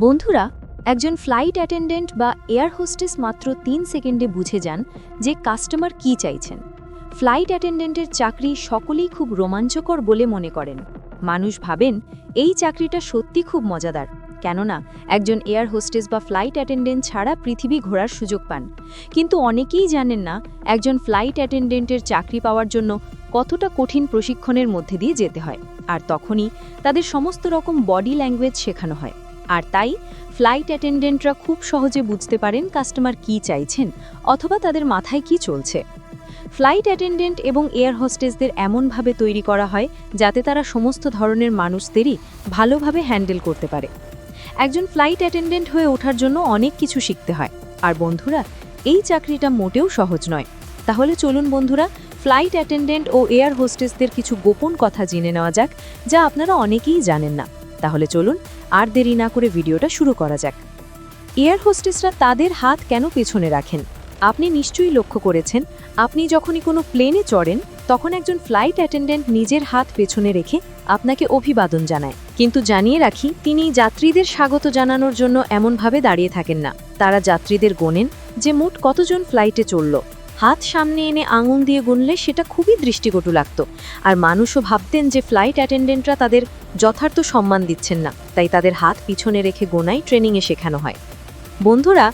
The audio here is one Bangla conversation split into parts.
বন্ধুরা, একজন ফ্লাইট অ্যাটেন্ডেন্ট বা এয়ার হোস্টেস মাত্র ৩ সেকেন্ডে বুঝে যান যে কাস্টমার কী চাইছেন। ফ্লাইট অ্যাটেন্ডেন্টের চাকরি সকলেই খুব রোমাঞ্চকর বলে মনে করেন। মানুষ ভাবেন এই চাকরিটা সত্যি খুব মজাদার, কেননা একজন এয়ার হোস্টেস বা ফ্লাইট অ্যাটেন্ডেন্ট ছাড়া পৃথিবী ঘোরার সুযোগ পান। কিন্তু অনেকেই জানেন না একজন ফ্লাইট অ্যাটেন্ডেন্টের চাকরি পাওয়ার জন্য কতটা কঠিন প্রশিক্ষণের মধ্যে দিয়ে যেতে হয়, আর তখনই তাদের সমস্ত রকম বডি ল্যাঙ্গুয়েজ শেখানো হয়। আর তাই ফ্লাইট অ্যাটেন্ডেন্টরা খুব সহজে বুঝতে পারেন কাস্টমার কী চাইছেন অথবা তাদের মাথায় কী চলছে। ফ্লাইট অ্যাটেন্ডেন্ট এবং এয়ার হোস্টেসদের এমনভাবে তৈরি করা হয় যাতে তারা সমস্ত ধরনের মানুষদেরই ভালোভাবে হ্যান্ডেল করতে পারে। একজন ফ্লাইট অ্যাটেন্ডেন্ট হয়ে ওঠার জন্য অনেক কিছু শিখতে হয়, আর বন্ধুরা, এই চাকরিটা মোটেও সহজ নয়। তাহলে চলুন বন্ধুরা, ফ্লাইট অ্যাটেন্ডেন্ট ও এয়ার হোস্টেসদের কিছু গোপন কথা জেনে নেওয়া যাক, যা আপনারা অনেকেই জানেন না। তাহলে চলুন আর দেরি না করে ভিডিওটা শুরু করা যাক। এয়ার হোস্টেসরা তাদের হাত কেন পেছনে রাখেন? আপনি নিশ্চয়ই লক্ষ্য করেছেন, আপনি যখনই কোনো প্লেনে চড়েন তখন একজন ফ্লাইট অ্যাটেন্ডেন্ট নিজের হাত পেছনে রেখে আপনাকে অভিবাদন জানায়। কিন্তু জানিয়ে রাখি, তিনি যাত্রীদের স্বাগত জানানোর জন্য এমনভাবে দাঁড়িয়ে থাকেন না। তারা যাত্রীদের গোনেন যে মোট কতজন ফ্লাইটে চলল। হাত সামনে এনে আঙুল দিয়ে গুনলে সেটা খুবই দৃষ্টিকটু লাগত, আর মানুষও ভাবতেন যে ফ্লাইট অ্যাটেন্ডেন্টরা তাদের যথার্থ সম্মান দিচ্ছেন না। তাই তাদের হাত পিছনে রেখে গোনাই ট্রেনিংয়ে শেখানো হয়। বন্ধুরা,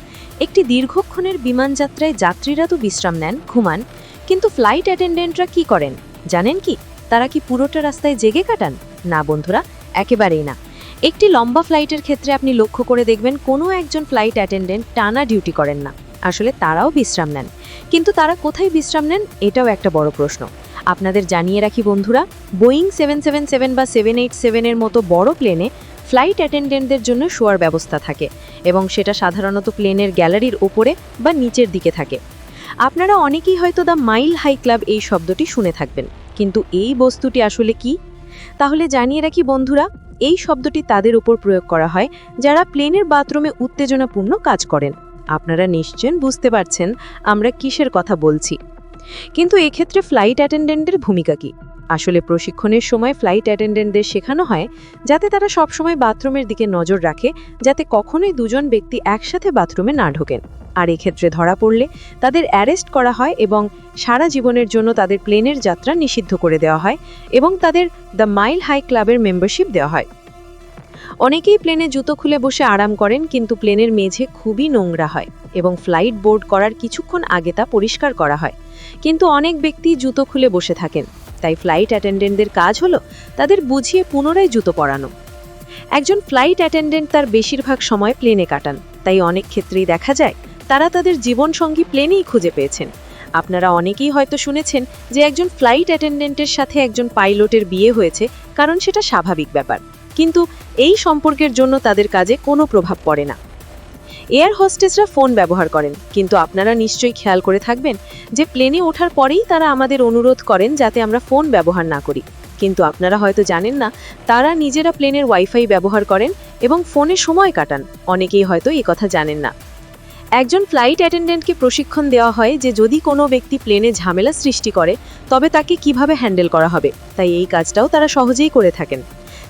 একটি দীর্ঘক্ষণের বিমানযাত্রায় যাত্রীরা তো বিশ্রাম নেন, ঘুমান, কিন্তু ফ্লাইট অ্যাটেন্ডেন্টরা কি করেন জানেন কি? তারা কি পুরোটা রাস্তায় জেগে কাটান? না বন্ধুরা, একেবারেই না। একটি লম্বা ফ্লাইটের ক্ষেত্রে আপনি লক্ষ্য করে দেখবেন কোনো একজন ফ্লাইট অ্যাটেন্ডেন্ট টানা ডিউটি করেন না। আসলে তারাও বিশ্রাম নেন, কিন্তু তারা কোথায় বিশ্রাম নেন এটাও একটা বড় প্রশ্ন। আপনাদের জানিয়ে রাখি বন্ধুরা, বোয়িং 777 বা 787 এর মতো বড় প্লেনে ফ্লাইট অ্যাটেন্ডেন্টদের জন্য শোয়ার ব্যবস্থা থাকে, এবং সেটা সাধারণত প্লেনের গ্যালারির ওপরে বা নিচের দিকে থাকে। আপনারা অনেকেই হয়তো দ্য মাইল হাই ক্লাব এই শব্দটি শুনে থাকবেন, কিন্তু এই বস্তুটি আসলে কি? তাহলে জানিয়ে রাখি বন্ধুরা, এই শব্দটি তাদের উপর প্রয়োগ করা হয় যারা প্লেনের বাথরুমে উত্তেজনাপূর্ণ কাজ করেন। আপনারা নিশ্চয়ই বুঝতে পারছেন আমরা কিসের কথা বলছি। কিন্তু এক্ষেত্রে ফ্লাইট অ্যাটেন্ডেন্টের ভূমিকা কি? আসলে প্রশিক্ষণের সময় ফ্লাইট অ্যাটেন্ডেন্টদের শেখানো হয় যাতে তারা সবসময় বাথরুমের দিকে নজর রাখে, যাতে কখনোই দুজন ব্যক্তি একসাথে বাথরুমে না ঢোকেন। আর এক্ষেত্রে ধরা পড়লে তাদের অ্যারেস্ট করা হয় এবং সারা জীবনের জন্য তাদের প্লেনের যাত্রা নিষিদ্ধ করে দেওয়া হয়, এবং তাদের দ্য মাইল হাই ক্লাবের মেম্বারশিপ দেওয়া হয়। অনেকেই প্লেনে জুতো খুলে বসে আরাম করেন, কিন্তু প্লেনের মেঝে খুবই নোংরা হয় এবং ফ্লাইট বোর্ড করার কিছুক্ষণ আগে তা পরিষ্কার করা হয়। কিন্তু অনেক ব্যক্তি জুতো খুলে বসে থাকেন, তাই ফ্লাইট অ্যাটেন্ডেন্টদের কাজ হলো তাদের বুঝিয়ে পুনরায় জুতো পরানো। একজন ফ্লাইট অ্যাটেন্ডেন্ট তার বেশিরভাগ সময় প্লেনে কাটান, তাই অনেক ক্ষেত্রেই দেখা যায় তারা তাদের জীবনসঙ্গী প্লেনেই খুঁজে পেয়েছেন। আপনারা অনেকেই হয়তো শুনেছেন যে একজন ফ্লাইট অ্যাটেন্ডেন্টের সাথে একজন পাইলটের বিয়ে হয়েছে, কারণ সেটা স্বাভাবিক ব্যাপার, কিন্তু এই সম্পর্কের জন্য তাদের কাজে কোনো প্রভাব পড়ে না। এয়ার হোস্টেসরা ফোন ব্যবহার করেন, কিন্তু আপনারা নিশ্চয়ই খেয়াল করে থাকবেন যে প্লেনে ওঠার পরেই তারা আমাদের অনুরোধ করেন যাতে আমরা ফোন ব্যবহার না করি। কিন্তু আপনারা হয়তো জানেন না, তারা নিজেরা প্লেনের ওয়াইফাই ব্যবহার করেন এবং ফোনে সময় কাটান। অনেকেই হয়তো এই কথা জানেন না। একজন ফ্লাইট অ্যাটেন্ডেন্টকে প্রশিক্ষণ দেওয়া হয় যে যদি কোনো ব্যক্তি প্লেনে ঝামেলা সৃষ্টি করে তবে তাকে কিভাবে হ্যান্ডেল করা হবে, তাই এই কাজটাও তারা সহজেই করে থাকেন।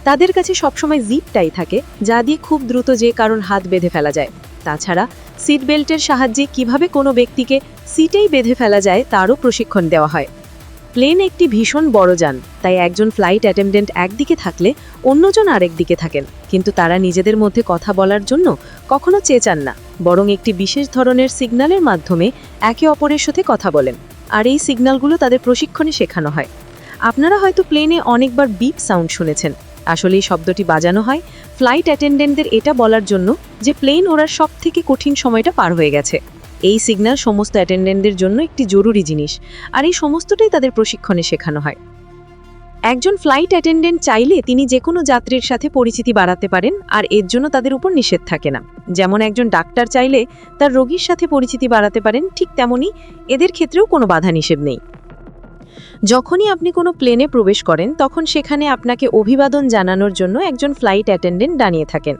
তাদের কাছে সবসময় জিপ টাই থাকে, যা দিয়ে খুব দ্রুত যে কারণ হাত বেঁধে ফেলা যায়। তাছাড়া সিট বেল্টের সাহায্যে কিভাবে কোনো ব্যক্তিকে সিটেই বেঁধে ফেলা যায় তারও প্রশিক্ষণ দেওয়া হয়। প্লেন একটি ভীষণ বড় যান, তাই একজন ফ্লাইট অ্যাটেন্ডেন্ট একদিকে থাকলে অন্যজন আরেক দিকে থাকেন, কিন্তু তারা নিজেদের মধ্যে কথা বলার জন্য কখনো চেঁচান না, বরং একটি বিশেষ ধরনের সিগন্যালের মাধ্যমে একে অপরের সাথে কথা বলেন, আর এই সিগন্যালগুলো তাদের প্রশিক্ষণে শেখানো হয়। আপনারা হয়তো প্লেনে অনেকবার বিপ সাউন্ড শুনেছেন। আসলে এই শব্দটি বাজানো হয় ফ্লাইট অ্যাটেন্ডেন্টদের এটা বলার জন্য যে প্লেন ওড়ার সবথেকে কঠিন সময়টা পার হয়ে গেছে। এই সিগন্যাল সমস্ত অ্যাটেন্ডেন্টদের জন্য একটি জরুরি জিনিস, আর এই সমস্তটাই তাদের প্রশিক্ষণে শেখানো হয়। একজন ফ্লাইট অ্যাটেন্ডেন্ট চাইলে তিনি যে কোনো যাত্রীর সাথে পরিচিতি বাড়াতে পারেন, আর এর জন্য তাদের উপর নিষেধ থাকে না। যেমন একজন ডাক্তার চাইলে তার রোগীর সাথে পরিচিতি বাড়াতে পারেন, ঠিক তেমনি এদের ক্ষেত্রেও কোনো বাধা নিষেধ নেই। যখনই আপনি কোনো প্লেনে প্রবেশ করেন তখন সেখানে আপনাকে অভিবাদন জানানোর জন্য একজন ফ্লাইট অ্যাটেন্ডেন্ট দাঁড়িয়ে থাকেন।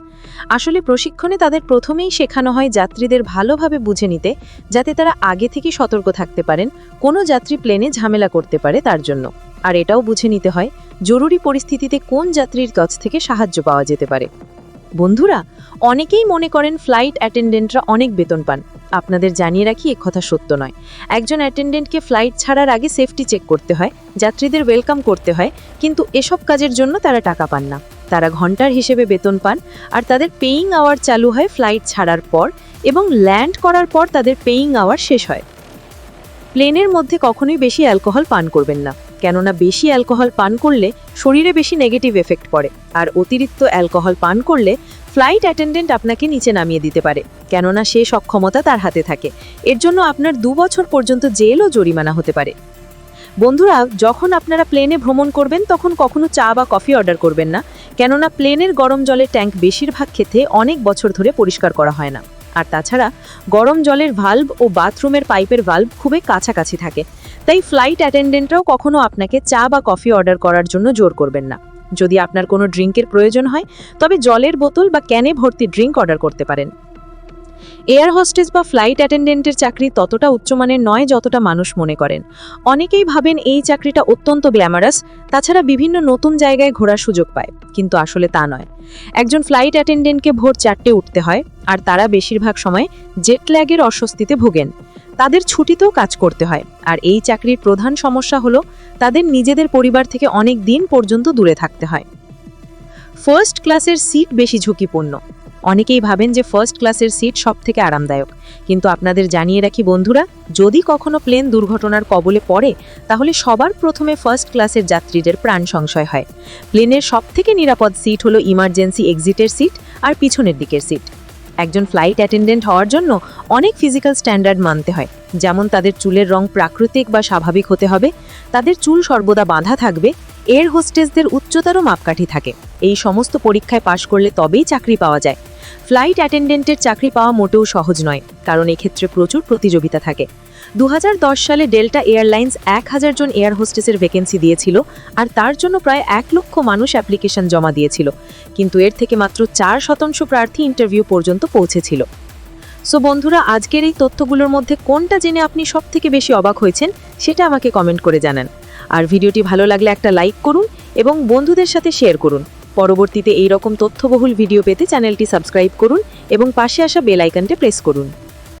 আসলে প্রশিক্ষণে তাদের প্রথমেই শেখানো হয় যাত্রীদের ভালোভাবে বুঝে নিতে, যাতে তারা আগে থেকে সতর্ক থাকতে পারেন কোনো যাত্রী প্লেনে ঝামেলা করতে পারে তার জন্য। আর এটাও বুঝে নিতে হয় জরুরি পরিস্থিতিতে কোন যাত্রীর কাছ থেকে সাহায্য পাওয়া যেতে পারে। বন্ধুরা, অনেকেই মনে করেন ফ্লাইট অ্যাটেন্ডেন্টরা অনেক বেতন পান। আপনাদের জানিয়ে রাখি, এ কথা সত্য নয়। একজন অ্যাটেন্ডেন্টকে ফ্লাইট ছাড়ার আগে সেফটি চেক করতে হয়, যাত্রীদের ওয়েলকাম করতে হয়, কিন্তু এসব কাজের জন্য তারা টাকা পান না। তারা ঘন্টার হিসেবে বেতন পান, আর তাদের পেইং আওয়ার চালু হয় ফ্লাইট ছাড়ার পর এবং ল্যান্ড করার পর তাদের পেইং আওয়ার শেষ হয়। প্লেনের মধ্যে কখনোই বেশি অ্যালকোহল পান করবেন না, কেননা বেশি অ্যালকোহল পান করলে শরীরে বেশি নেগেটিভ এফেক্ট পড়ে, আর অতিরিক্ত অ্যালকোহল পান করলে ফ্লাইট অ্যাটেন্ডেন্ট আপনাকে নিচে নামিয়ে দিতে পারে, কেননা সে সক্ষমতা তার হাতে থাকে। এর জন্য আপনার 2 বছর পর্যন্ত জেল ও জরিমানা হতে পারে। বন্ধুরা, যখন আপনারা প্লেনে ভ্রমণ করবেন তখন কখনো চা বা কফি অর্ডার করবেন না, কেননা প্লেনের গরম জলের ট্যাঙ্ক বেশিরভাগ ক্ষেত্রে অনেক বছর ধরে পরিষ্কার করা হয় না। আর তাছাড়া গরম জলের ভাল্ব ও বাথরুমের পাইপের ভাল্ব খুবই কাছাকাছি থাকে, তাই ফ্লাইট অ্যাটেন্ডেন্টরাও কখনো আপনাকে চা বা কফি অর্ডার করার জন্য জোর করবেন না। যদি আপনার কোনো ড্রিঙ্কের প্রয়োজন হয় তবে জলের বোতল বা ক্যানে ভর্তি ড্রিঙ্ক অর্ডার করতে পারেন। এয়ার হোস্টেস বা ফ্লাইট অ্যাটেন্ডেন্টের চাকরি ততটা উচ্চমানের নয় যতটা মানুষ মনে করেন। অনেকেই ভাবেন এই চাকরিটা অত্যন্ত গ্ল্যামারাস, তাছাড়া বিভিন্ন নতুন জায়গায় ঘোরার সুযোগ পায়, কিন্তু আসলে তা নয়। একজন ফ্লাইট অ্যাটেন্ডেন্টকে ভোর 4টে উঠতে হয়, আর তারা বেশিরভাগ সময় জেট ল্যাগের অস্বস্তিতে ভোগেন। তাদের ছুটিতেও কাজ করতে হয়, আর এই চাকরির প্রধান সমস্যা হলো তাদের নিজেদের পরিবার থেকে অনেক দিন পর্যন্ত দূরে থাকতে হয়। ফার্স্ট ক্লাসের সিট বেশি ঝুঁকিপূর্ণ। অনেকেই ভাবেন যে ফার্স্ট ক্লাসের সিট সবথেকে আরামদায়ক, কিন্তু আপনাদের জানিয়ে রাখি বন্ধুরা, যদি কখনো প্লেন দুর্ঘটনার কবলে পড়ে তাহলে সবার প্রথমে ফার্স্ট ক্লাসের যাত্রীদের প্রাণ সংশয় হয়। প্লেনের সবথেকে নিরাপদ সিট হলো ইমার্জেন্সি এক্সিটের সিট আর পিছনের দিকের সিট। একজন ফ্লাইট অ্যাটেন্ডেন্ট হওয়ার জন্য অনেক ফিজিক্যাল স্ট্যান্ডার্ড মানতে হয়, যেমন তাদের চুলের রং প্রাকৃতিক বা স্বাভাবিক হতে হবে, তাদের চুল সর্বদা বাঁধা থাকবে, এয়ার হোস্টেসদের উচ্চতর মাপকাঠি থাকে। এই সমস্ত পরীক্ষায় পাশ করলে তবেই চাকরি পাওয়া যায়। ফ্লাইট অ্যাটেন্ডেন্টের চাকরি পাওয়া মোটেও সহজ নয়, কারণ এক্ষেত্রে প্রচুর প্রতিযোগিতা থাকে। 2010 সালে ডেল্টা এয়ারলাইন্স 1000 জন এয়ার হোস্টেসের ভ্যাকেন্সি দিয়েছিল, আর তার জন্য প্রায় 1 লক্ষ মানুষ অ্যাপ্লিকেশন জমা দিয়েছিল, কিন্তু এর থেকে মাত্র 4% প্রার্থী ইন্টারভিউ পর্যন্ত পৌঁছেছিল। সো বন্ধুরা, আজকের এই তথ্যগুলোর মধ্যে কোনটা জেনে আপনি সবথেকে বেশি অবাক হয়েছেন সেটা আমাকে কমেন্ট করে জানান। আর ভিডিওটি ভালো লাগলে একটা লাইক করুন এবং বন্ধুদের সাথে শেয়ার করুন। পরবর্তীতে এই রকম তথ্যবহুল ভিডিও পেতে চ্যানেলটি সাবস্ক্রাইব করুন এবং পাশে আসা বেল আইকনটি প্রেস করুন।